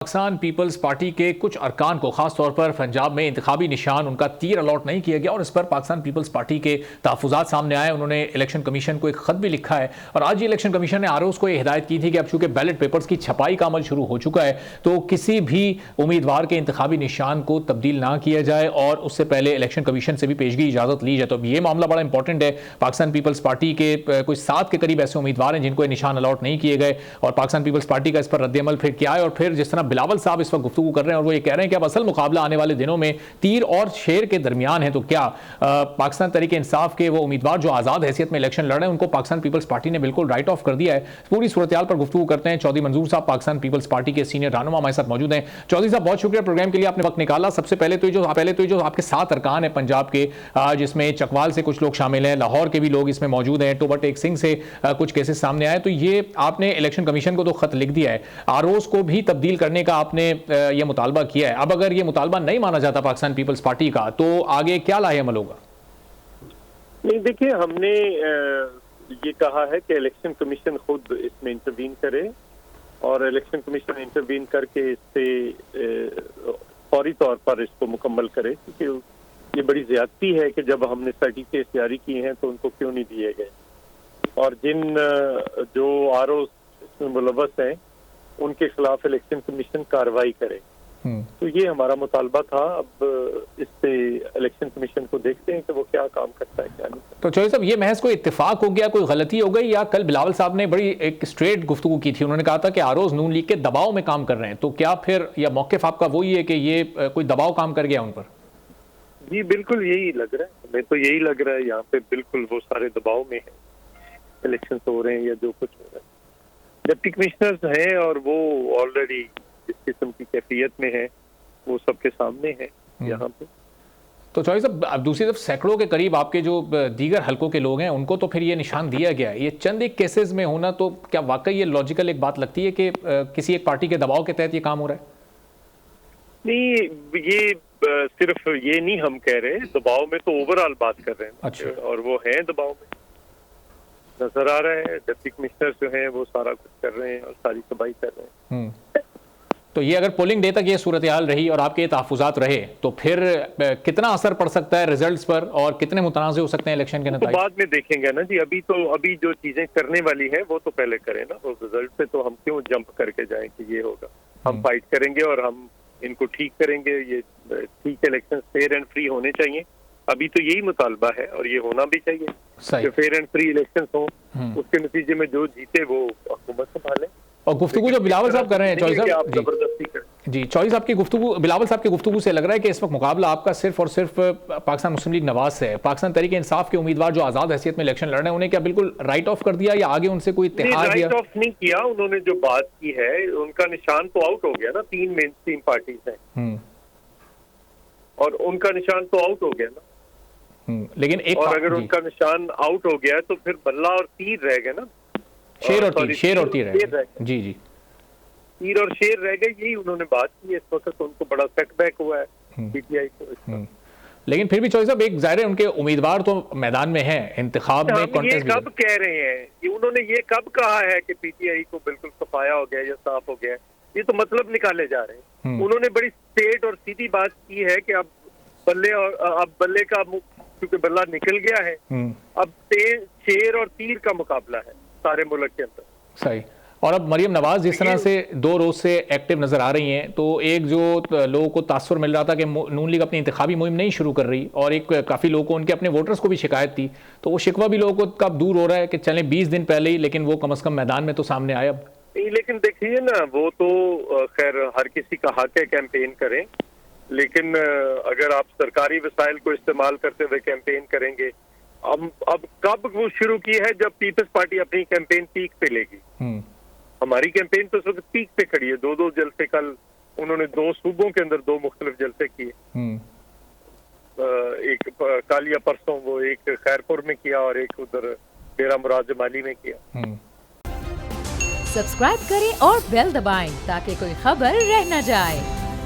Pakistan peoples party के कुछ अरकान को खासतौर पर पंजाब में इंतखाबी निशान उनका तीर अलॉट नहीं किया गया और इस पर पाकिस्तान पीपल्स पार्टी के तहफ़्फ़ुज़ात सामने आए। उन्होंने इलेक्शन कमीशन को एक ख़त भी लिखा है और आज इलेक्शन कमीशन ने आरओज़ को यह हिदायत की थी कि अब चूंकि बैलेट पेपर्स की छपाई का अमल शुरू हो चुका है तो किसी भी उम्मीदवार के इंतखाबी निशान को तब्दील ना किया जाए और उससे पहले इलेक्शन कमीशन से भी पेशगी इजाज़त ली जाए। तो ये मामला बड़ा इंपॉर्टेंट है। पाकिस्तान पीपल्स पार्टी के कुछ 7 के करीब ऐसे उम्मीदवार हैं जिनको निशान अलॉट नहीं किए गए और पाकिस्तान पीपल्स पार्टी का इस पर रद्द-ए-अमल फिर क्या है और फिर जिस तरह बिलावल साहब इस वक्त गुफ्तगू कर रहे हैं और वो ये कह रहे हैं कि अब असल मुकाबला आने वाले दिनों में तीर और शेर के दरमियान है, तो क्या पाकिस्तान तहरीक इंसाफ के वो उम्मीदवार जो आज़ाद हैसियत में इलेक्शन लड़ रहे हैं उनको पाकिस्तान पीपल्स पार्टी ने बिल्कुल राइट ऑफ कर दिया है? पूरी सूरत-ए-हाल पर गुफ्तगू करते हैं। चौधरी मंजूर साहब पाकिस्तान पीपल्स पार्टी के सीनियर रहनुमा हमारे साथ मौजूद हैं। चौधरी साहब, बहुत शुक्रिया प्रोग्राम के लिए आपने वक्त निकाला। सबसे पहले तो जो आपके 7 अरकान है पंजाब के, जिसमें चकवाल से कुछ लोग शामिल हैं, लाहौर के भी लोग इसमें मौजूद हैं, टोबर टेक सिंह से कुछ केसेस सामने आए, तो ये आपने इलेक्शन कमीशन को तो खत लिख दिया है, आरओज़ को भी तब्दील करने का आपने ये मुतालबा किया है। अब अगर ये मुतालबा नहीं माना जाता पाकिस्तान पीपल्स पार्टी का तो आगे क्या लाहे-अमल होगा? नहीं, देखिए, हमने ये कहा है कि इलेक्शन कमीशन खुद इसमें इंटरवीन करे और इलेक्शन कमीशन इंटरवीन करके इससे फौरी तौर पर इसको मुकम्मल करे, क्योंकि ये बड़ी ज्यादती है कि जब हमने सर्टिफिकेट जारी किए हैं तो उनको क्यों नहीं दिए गए और जिन जो आरओ इसमें मुलव्वस हैं उनके खिलाफ इलेक्शन कमीशन कार्रवाई करे। तो ये हमारा मुतालबा था। अब इस पे इलेक्शन कमीशन को देखते हैं कि वो क्या काम करता है क्या नहीं। तो चौधरी साहब, ये महज कोई इत्तेफाक हो गया, कोई गलती हो गई, या कल बिलावल साहब ने बड़ी एक स्ट्रेट गुफ्तगू की थी, उन्होंने कहा था कि आरओज़ नून लीग के दबाव में काम कर रहे हैं, तो क्या फिर या मौक़िफ़ आपका वही है कि ये कोई दबाव काम कर गया उन पर? जी बिल्कुल यही लग रहा है, हमें तो यही लग रहा है। यहाँ पे बिल्कुल वो सारे दबाव में है, इलेक्शन हो रहे हैं या जो कुछ हो रहा है। डिप्टी कमिश्नर्स हैं और वो ऑलरेडी जिस किस्म की कैफियत में है वो सबके सामने है यहाँ पे। तो चौधरी साहब, अब दूसरी तरफ सैकड़ों के करीब आपके जो दीगर हलकों के लोग हैं उनको तो फिर ये निशान दिया गया है। ये चंद एक केसेस में होना, तो क्या वाकई ये लॉजिकल एक बात लगती है कि किसी एक पार्टी के दबाव के तहत ये काम हो रहा है? नहीं, ये सिर्फ ये नहीं हम कह रहे, दबाव में तो ओवरऑल बात कर रहे हैं। अच्छा। और वो हैं दबाव में, नजर आ रहा है। डिप्टी कमिश्नर जो हैं वो सारा कुछ कर रहे हैं और सारी तबाही कर रहे हैं। तो ये अगर पोलिंग डे तक ये सूरत हाल रही और आपके तहफ़्फ़ुज़ात रहे तो फिर कितना असर पड़ सकता है रिजल्ट्स पर और कितने मुतनाज़ हो सकते हैं इलेक्शन के नतीजे? तो बाद में देखेंगे ना जी। अभी जो चीजें करने वाली है वो तो पहले करें ना। वो रिजल्ट पे तो हम क्यों जंप करके जाएं कि ये होगा। हम फाइट करेंगे और हम इनको ठीक करेंगे। ये ठीक इलेक्शन फेयर एंड फ्री होने चाहिए। अभी तो यही मुतालबा है और ये होना भी चाहिए कि फेयर एंड फ्री इलेक्शन हो। उसके नतीजे में जो जीते वो हुकूमत संभाले। और गुफ्तगू जो बिलावल साहब कर रहे हैं चौधरी साहब, जी चौधरी साहब की गुफ्तगू, बिलावल साहब की गुफ्तगू से लग रहा है कि इस वक्त मुकाबला आपका सिर्फ और सिर्फ पाकिस्तान मुस्लिम लीग नवाज से है। पाकिस्तान तहरीक इंसाफ के उम्मीदवार जो आज़ाद हैसियत में इलेक्शन लड़ रहे हैं उन्हें क्या बिल्कुल राइट ऑफ कर दिया या आगे उनसे कोई इत्तेहाद? राइट ऑफ नहीं किया उन्होंने। जो बात की है उनका निशान तो आउट हो गया ना। 3 मेन स्ट्रीम पार्टीज हैं और उनका निशान तो आउट हो गया ना। लेकिन एक और अगर उनका निशान आउट हो गया तो फिर बल्ला और तीर रह गए ना। शेर और तीर जी जी, तीर और शेर रह गए। यही उन्होंने बात की। इस वक्त उनको बड़ा सेटबैक हुआ है पीटीआई को। लेकिन फिर भी चौधरी साहब, एक जाहिर है उनके उम्मीदवार तो मैदान में हैं, इंतखाब में ये कब कह रहे हैं कि उन्होंने ये कब कहा है कि पीटीआई को बिल्कुल सफाया हो गया या साफ हो गया? ये तो मतलब निकाले जा रहे हैं। उन्होंने बड़ी स्ट्रेट और सीधी बात की है कि अब बल्ले का क्योंकि बल्ला निकल गया है, अब शेर और तीर का मुकाबला है सारे मुल्क के अंदर। सही। और अब मरियम नवाज जिस तरह से 2 रोज से एक्टिव नजर आ रही हैं, तो एक जो लोगों को तासुर मिल रहा था कि नून लीग अपनी इंतखाबी मुहिम नहीं शुरू कर रही और एक काफ़ी लोगों को उनके अपने वोटर्स को भी शिकायत थी, तो वो शिकवा भी लोगों को कब दूर हो रहा है कि चलें 20 दिन पहले ही, लेकिन वो कम अज़ कम मैदान में तो सामने आए अब। लेकिन देखिए ना, वो तो खैर हर किसी का हक है कैंपेन करें, लेकिन अगर आप सरकारी वसाइल को इस्तेमाल करते हुए कैंपेन करेंगे, अब कब वो शुरू की है जब पीपल्स पार्टी अपनी कैंपेन पीक पे लेगी। हमारी कैंपेन तो सब पीक पे खड़ी है। 2 जलसे कल उन्होंने 2 सूबों के अंदर 2 मुख्तलिफ जलसे किए। एक कल या परसों वो एक खैरपुर में किया और एक उधर डेरा मुराद जमाली में किया। सब्सक्राइब करें और बेल दबाएं ताकि कोई खबर रह न जाए।